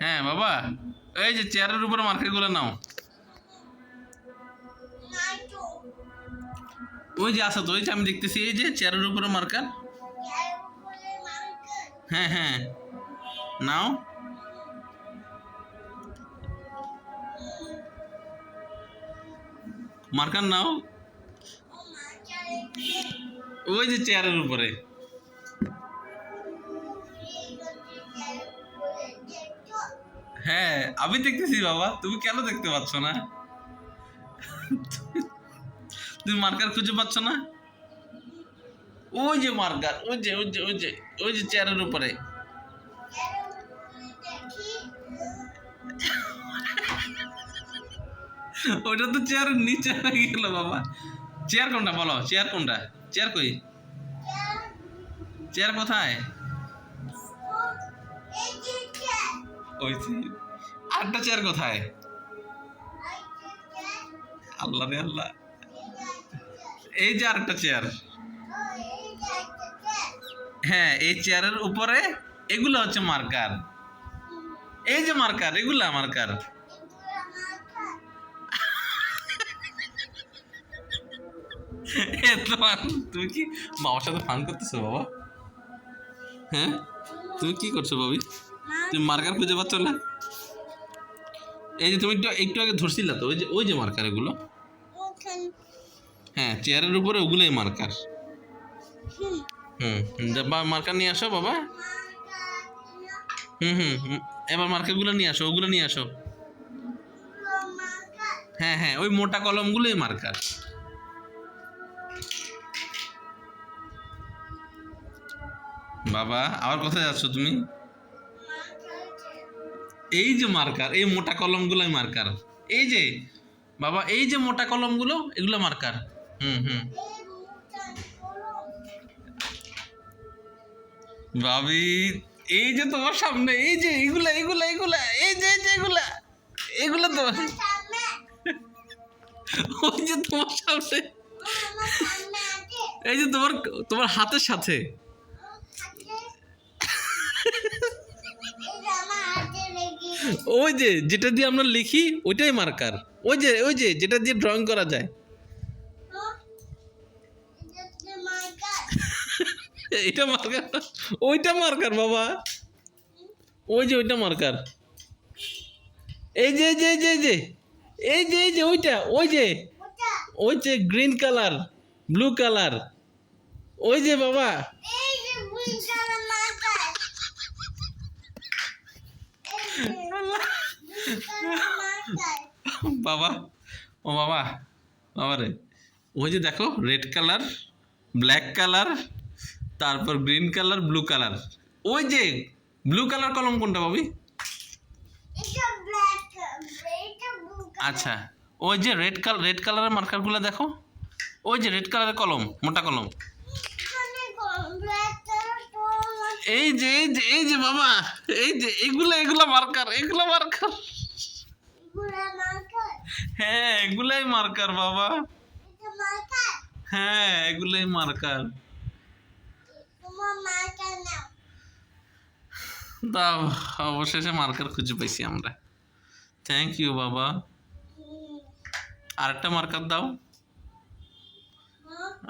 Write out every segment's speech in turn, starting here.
হ্যাঁ বাবা, এই যে চেয়ারের উপরে মার্কারগুলো নাও। ওই যে আসো তো, ওই যে আমি দেখতেছি, এই যে চেয়ারের উপরে মার্কার। হ্যাঁ হ্যাঁ, নাও। মার্কার নাও, ওই যে চেয়ারের উপরে। হ্যাঁ আমি দেখতেছি বাবা, তুমি কেন দেখতে পাচ্ছ না? তুমি মার্কার খুঁজে পাচ্ছ না? ওই যে মার্কার, ওই যে ওই যে ওই যে ওই যে চেয়ারের উপরে। ওইটা তো চেয়ারের নিচে হয়ে গেল বাবা। চেয়ার কোনটা বলো, চেয়ার কোনটা? চেয়ার কই? চেয়ার কোথায়? ওই আরেকটা চেয়ার কোথায়? আল্লাহ রে আল্লাহ, এই যে আরেকটা চেয়ার। হ্যাঁ এই চেয়ারের উপরে এগুলো হচ্ছে মার্কার। এই যে মার্কার, এগুলা মার্কার। তুমি কি বাবার সাথে ফান করতেছো বাবা? হ্যাঁ তুমি কি করছো বাবি? তুমি মার্কার খুঁজে পাচ্ছ না? এই যে তুমি একটু একটু আগে ধরছিলা তো, ওই যে মার্কার এগুলো। হ্যাঁ চেয়ারের উপরে ওগুলোই মার্কার। মার্কার নিয়ে আসো বাবা। এবার মার্কারগুলো নিয়ে আসো, ওগুলো নিয়ে আসো। হ্যাঁ হ্যাঁ, ওই মোটা কলমগুলোই মার্কার। বাবা আবার কোথায় যাচ্ছ তুমি? এই যে মার্কার, এই মোটা কলমগুলোই মার্কার। এই যে বাবা, এই যে মোটা কলমগুলো, এগুলো মার্কার। ভাবি এই যে তোমার সামনে, এই যে এগুলা এগুলা এগুলা, এই যে এগুলা এগুলা তো, ওই যে তোমার সামনে, এই যে তোমার তোমার হাতের সাথে। ওই যে যেটা দিয়ে আমরা লিখি ওইটাই মার্কার। ওই যে যেটা দিয়ে ড্রয়িং করা যায়। এটা মার্কার, ওইটা মার্কার বাবা। ওই যে ওইটা মার্কার। এই যে এই যে এই যে এই যে এই যে এই যে ওইটা, ওই যে গ্রিন কালার, ব্লু কালার, ওই যে বাবা। বাবা ও বাবা, বাবা রে, ওই যে দেখো রেড কালার, ব্ল্যাক কালার, তারপর গ্রিন কালার, ব্লু কালার। ওই যে ব্লু কালার কলম কোনটা ভাবি? আচ্ছা ওই যে রেড কালারের মার্কারগুলো দেখো, ওই যে রেড কালারের কলম, মোটা কলম। এই যে এই যে এই যে বাবা, এই যে এগুলা মার্কার, এগুলা মার্কার। হ্যাঁ এগুলাই মার্কার বাবা। হ্যাঁ এগুলাই মার্কার। দাও, অবশেষে মার্কার খুঁজে পাইছি আমরা। থ্যাংক ইউ বাবা। আরেকটা মার্কার দাও,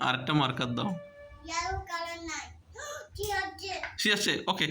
আরেকটা মার্কার দাও। ঠিক আছে ওকে।